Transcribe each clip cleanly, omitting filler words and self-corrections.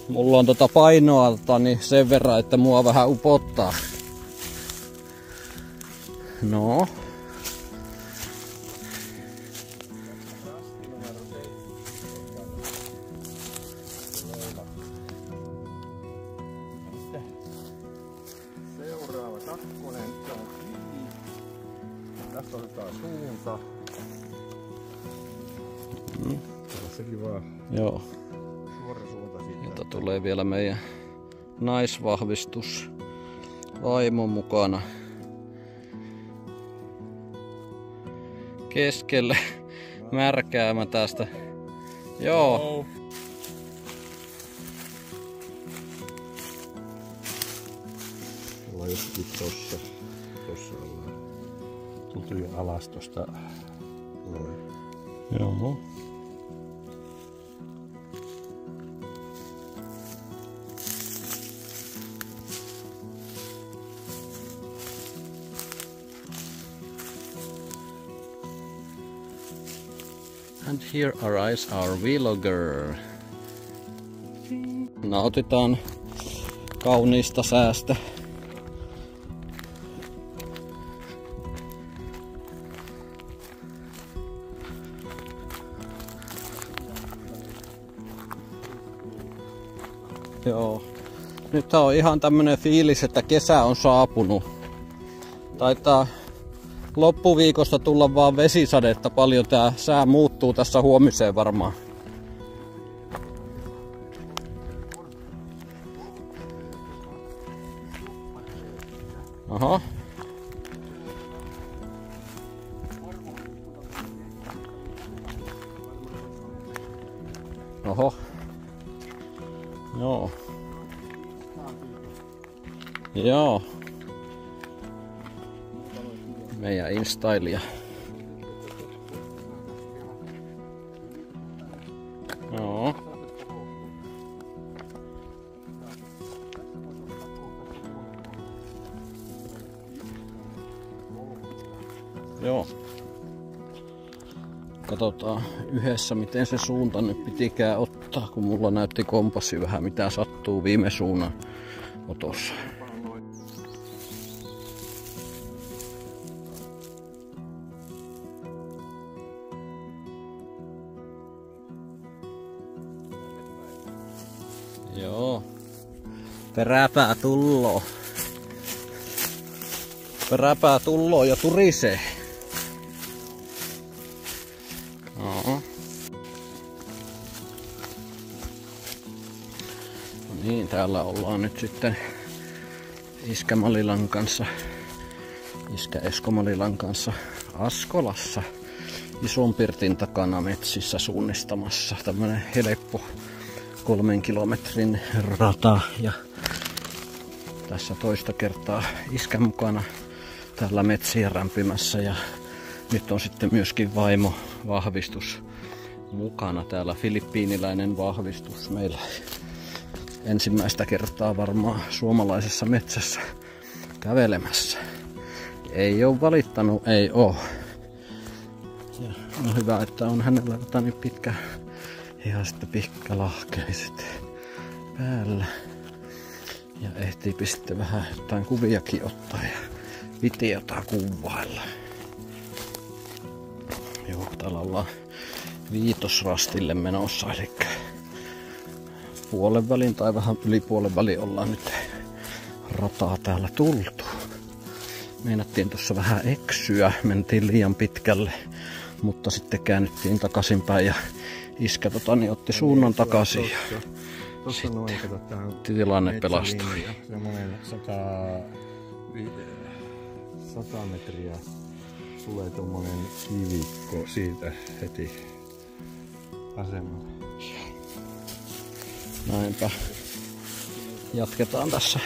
Mulla on painoalta niin sen verran, että mua vähän upottaa. No. Seuraava kakkonen. Tästä otetaan suunta. Tässäkin vaan. Joo. Suora suunta siitä. Jota tulee vielä meidän naisvahvistus vaimon mukana. Keskelle märkäämä tästä. Joo. Ollaan jossakin tossa. Tossa ollaan. Tultu jo alas tosta. Noin. Joo. And here arrives our vlogger. Nautitaan kauniista säästä. Joo. Nyt on ihan tämmönen fiilis, että kesä on saapunut. Taitaa loppuviikosta tulla vaan vesisadetta paljon. Tää sää muuttuu tässä huomiseen varmaan. Aha. Oho. Joo. Joo. Meidän instailija. Joo. Joo. Katsotaan yhdessä miten se suunta nyt pitikään ottaa, kun mulla näytti kompassi vähän mitä sattuu viime suunnan otossa. Joo. Peräpää tulloo. Peräpää tulloo ja turisee. No niin, täällä ollaan nyt sitten iskä Malilan kanssa, iskä Esko Malilan kanssa Askolassa ison pirtin takana metsissä suunnistamassa. Tämmönen helppo 3 kilometrin rata ja tässä toista kertaa iskä mukana täällä metsiä rämpimässä ja nyt on sitten myöskin vaimo vahvistus mukana täällä, filippiiniläinen vahvistus meillä ensimmäistä kertaa varmaan suomalaisessa metsässä kävelemässä. Ei oo valittanut, ei oo. Ja on hyvä, että on hänellä niin pitkä ihan sitten pikkalahkeiset päällä. Ja ehtii sitten vähän jotain kuviakin ottaa ja videota kuvailla. Joo, täällä ollaan Viitosrastille menossa, eli puolen välin tai vähän yli puolen välin ollaan nyt rataa täällä tultu. Meinattiin tuossa vähän eksyä, mentiin liian pitkälle, mutta sitten käännyttiin takaisinpäin ja iskä niin otti suunnan takaisin. Tuossa noin, kato, tähän tilanne pelastui. Semmoinen 100 metriä tulee tommonen kivikko siitä heti asemalle. Näinpä. Jatketaan tässä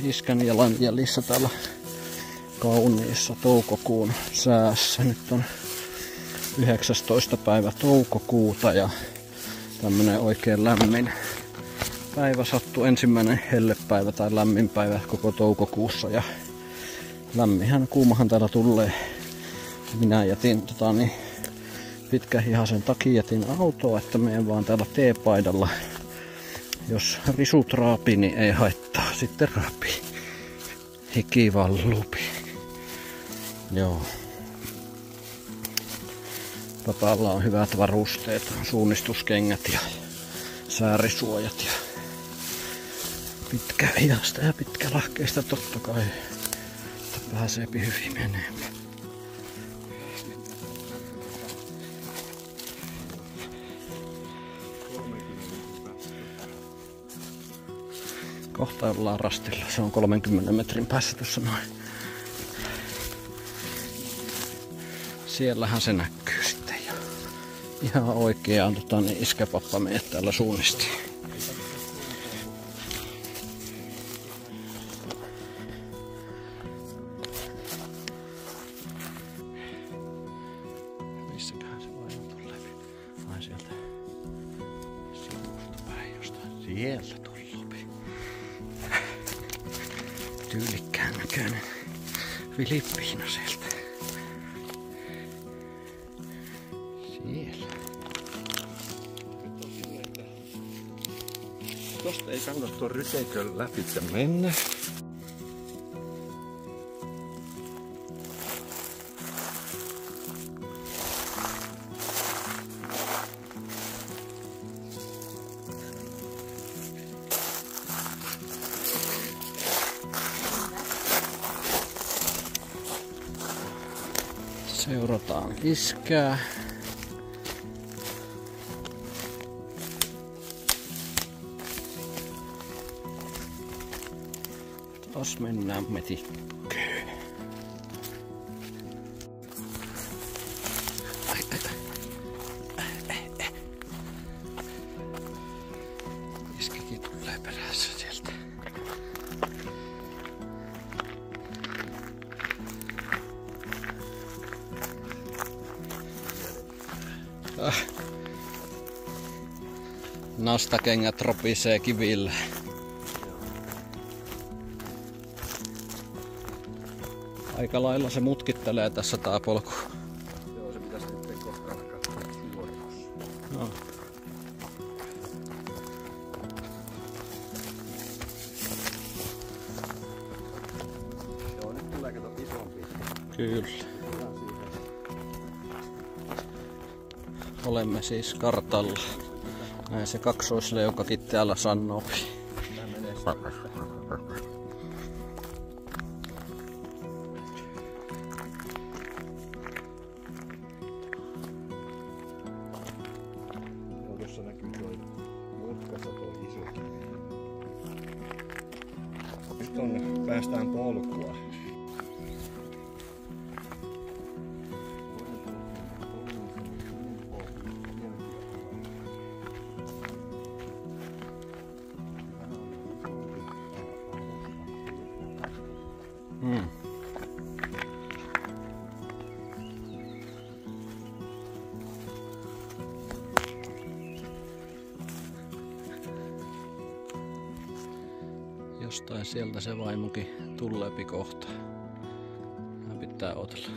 iskän jalanjäljissä täällä kauniissa toukokuun säässä. Nyt on 19. päivä toukokuuta ja tämmönen oikein lämmin päivä sattuu, ensimmäinen hellepäivä tai lämmin päivä koko toukokuussa ja lämminhän kuumahan täällä tulee. Minä jätin pitkähihasen takia jätin autoa, että menen vaan täällä teepaidalla Jos risut raapii, niin ei haittaa. Sitten raapii. Hiki valluupi. Joo. Papalla on hyvät varusteet. Suunnistuskengät ja säärisuojat ja pitkä hiasta ja pitkälahkeista totta kai. Että pääsee hyvin menemään. Kohta ollaan rastilla. Se on 30 metrin päässä tuossa noin. Siellähän se näkyy sitten jo. Ihan oikeaan niin iskäpappa meidät täällä suunnisti. Missäköhän se voi tulla läpi? Vai sieltä sivusta päin jostain. Sieltä tullut. Tyylikkään näköinen Filippiina sieltä. Siellä. Tosta ei kannata tuon ryteikön läpi mennä. Seurataan iskää. Taas mennään metikköön. Iskikin tulee perässä sieltä. Nastakengät ropisee kivillä. Aika lailla se mutkittelee tässä tää polku. Joo, se pitäisi nyt kohta alkaa suoritus. No. Joo, nyt tulee kato isompi. Kyllä. Olemme siis kartalla. Näin se kaksoisleukakin täällä sanoo. Tää menee joo, tuossa näkyy toi mutkassa toi isokin. Nyt päästään polkua. Jostain sieltä se vaimokin tuleepi kohta. Hän pitää odotella.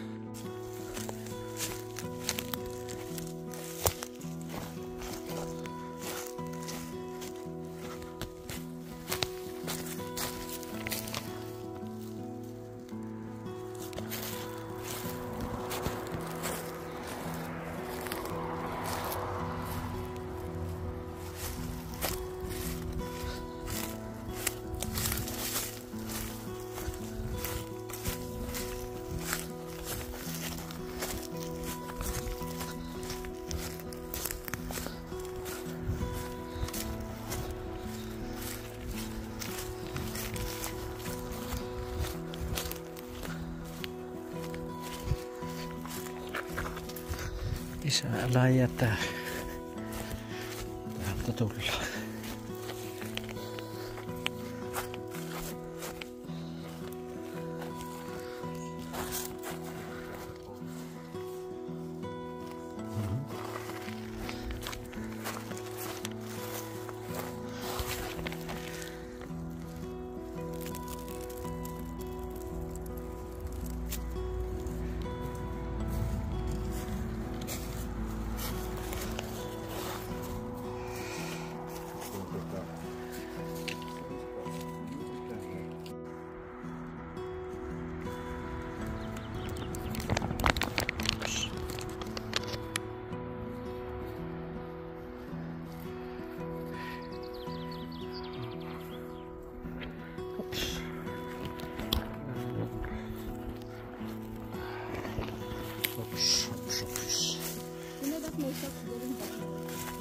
Isä, älä jätä. Täältä tullaan.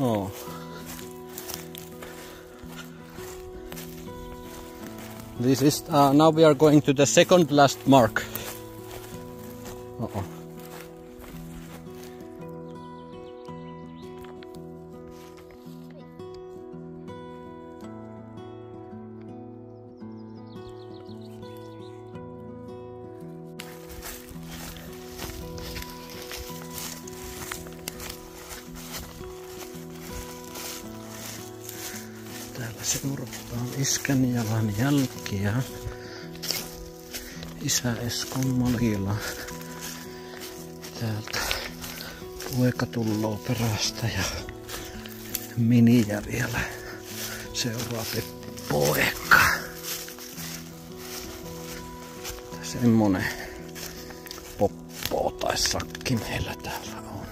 Oh. This is now we are going to the second last mark. Uh-oh. Täällä seurataan iskän jalanjälkiä. Isä Eskon malilla. Täältä poika tulloo perästä ja Miniä vielä seuraa poika. Semmonen poppo tai sakki meillä täällä on.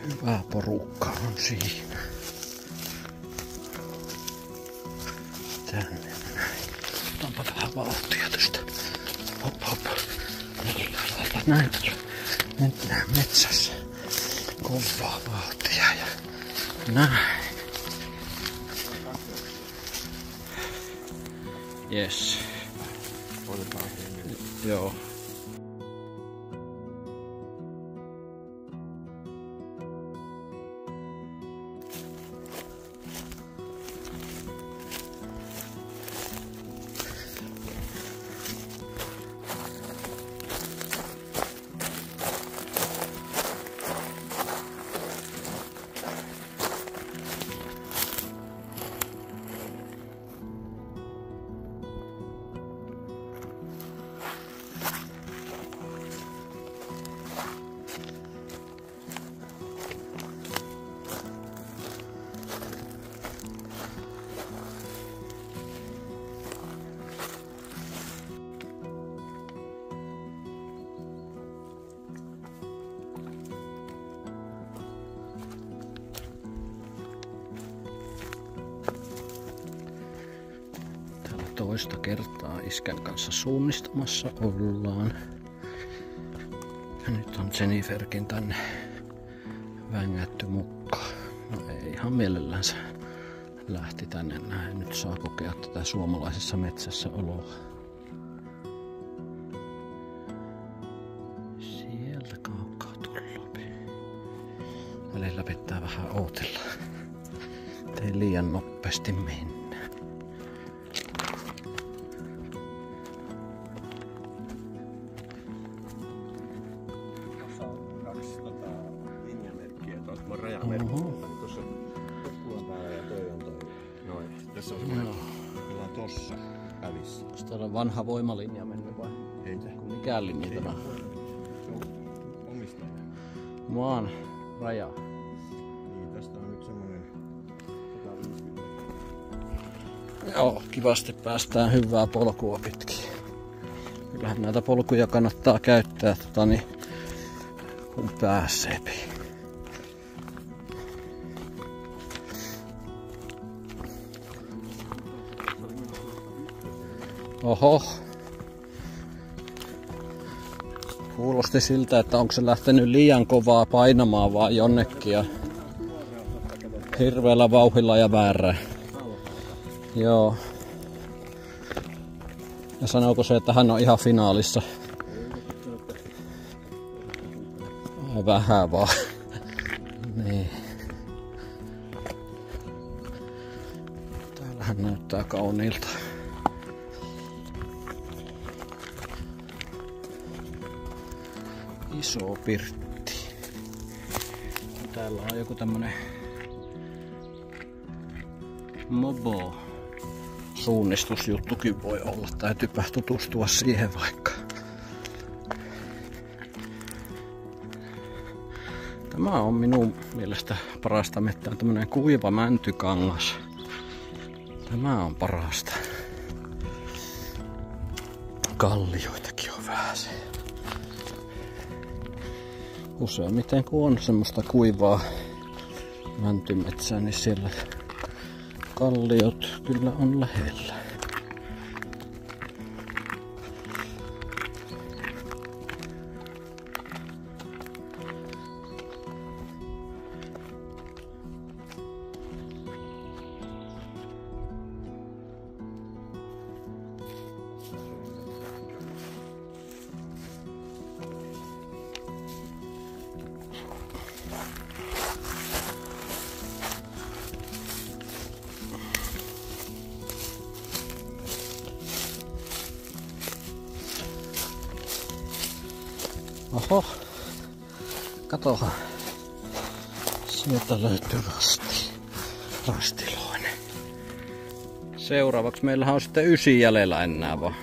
Hyvä porukka on siinä. Tänne näin. Otanpa vähän vauhtia tästä. Hop hop. Näin. Mennään metsässä. Kovaa vauhtia ja näin. Yes. Joo. Toista kertaa iskän kanssa suunnistamassa ollaan. Ja nyt on Jenniferkin tänne vängätty mukaan. No ei ihan mielellänsä lähti tänne näin. Nyt saa kokea tätä suomalaisessa metsässä oloa. Sieltä kaukaa tullaan. Välillä pitää vähän ootella. Ei liian nopeasti mennä. Tässä on semmoinen, meillä on tossa välissä. Onko täällä vanha voimalinja mennyt vai? Ei se. Mikään linja tämä? Se on omistaja. Maan raja. Niin, tästä on nyt semmoinen 150. Joo, kivasti päästään hyvää polkua pitkin. Kyllähän näitä polkuja kannattaa käyttää, kun pääsee. Oho. Kuulosti siltä, että onko se lähtenyt liian kovaa painamaan vaan jonnekin ja hirveällä vauhdilla ja väärää. Joo. Ja sanooko se, että hän on ihan finaalissa? Vähän vaan. Niin. Täällähän näyttää kauniilta. Iso pirtti. Täällä on joku tämmönen mobo suunnistusjuttukin voi olla. Täytyypä tutustua siihen vaikka. Tämä on minun mielestä parasta mettää tämmönen kuiva mäntykangas. Tämä on parasta. Kallioitakin on vähän se. Useimmiten kun on semmoista kuivaa mäntymetsää, niin siellä kalliot kyllä on lähellä. Oho. Katohan. Sieltä löytyy rastiloinen. Seuraavaksi meillähän on sitten 9 jäljellä enää vaan.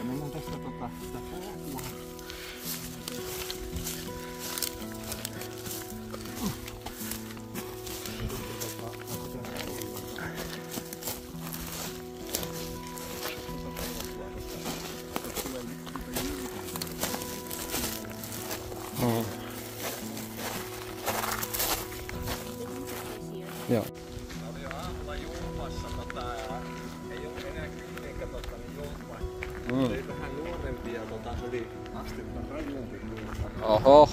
Joo. Mä olin jo aamulla jumpassa ei ollut enää kymmenen jumpaa. Oli vähän nuorempia, se oli astetta rajumpi. Oho.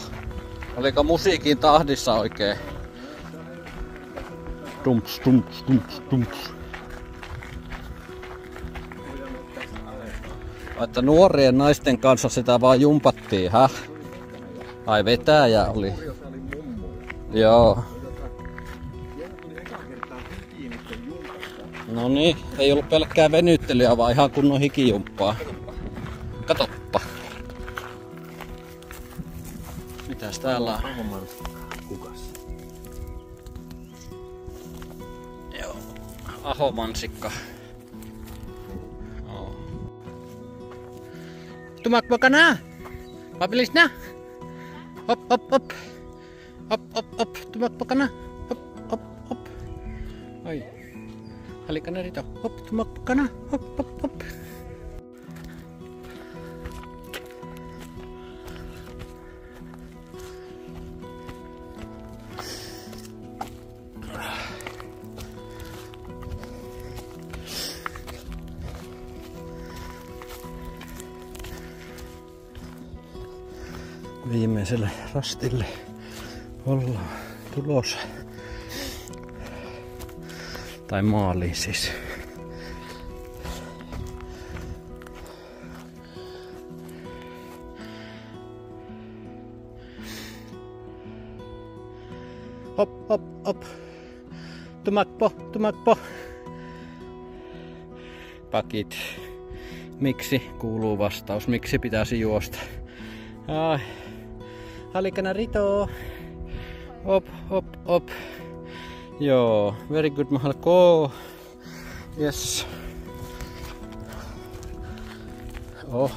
Oliko musiikin tahdissa oikein? Dumps, dumps, dumps, dumps. Että nuorien naisten kanssa sitä vaan jumpattiin, häh? Ai vetäjä oli. Joo. No niin, ei ollut pelkkää venyttelyä, vaan ihan kunnon hikijumppaa. Katoppa. Mitäs täällä on? Kukas? Joo, ahomansikka. Tumak bakana? Papilis na? Hop, hop, hop. Hop, hop, hop. Tumak bakana? Hop, hop, hop. Ai. Halika na rito. Hop, tumak bakana? Hop, hop, hop. Viimeiselle rastille ollaan tulossa. Tai maaliin siis. Hop, hop, hop. Tumakpo, tumakpo. Pakit. Miksi kuuluu vastaus? Miksi pitäisi juosta? Ai. Halikana rito. Hop, hop, hop. Joo, very good mahal go. Yes. Oh.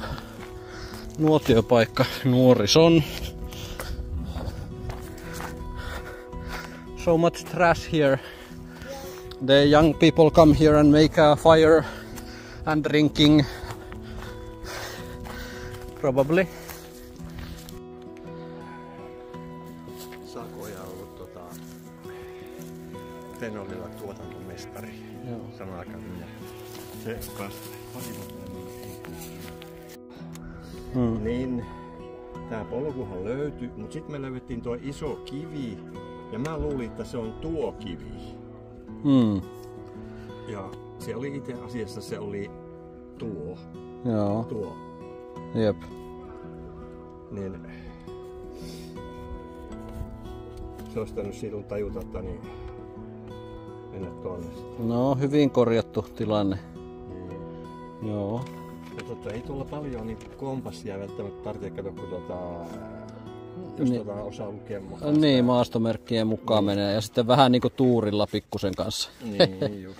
Nuotiopaikka nuorison. So much trash here. The young people come here and make a fire and drinking. Probably. Sakoja on ollut Tenolilla tuotantomestari. Joo. Sanakävijä. Se kasvoi. Niin, tää polkuhan löytyi, mutta sitten me löydettiin tuo iso kivi. Ja mä luulin, että se on tuo kivi. Ja se oli itse asiassa se oli tuo. Joo. Tuo. Jep. Niin se olisi tainnut silloin tajuta, että niin mennä tuonne. No, hyvin korjattu tilanne. Joo. Ja ei tuolla paljon niin kompassia välttämättä tarvitse katsoa, kun jos Niin. osaa lukea mukaan. Niin, maastomerkkien mukaan menee ja sitten vähän niinku tuurilla pikkusen kanssa. Niin, just.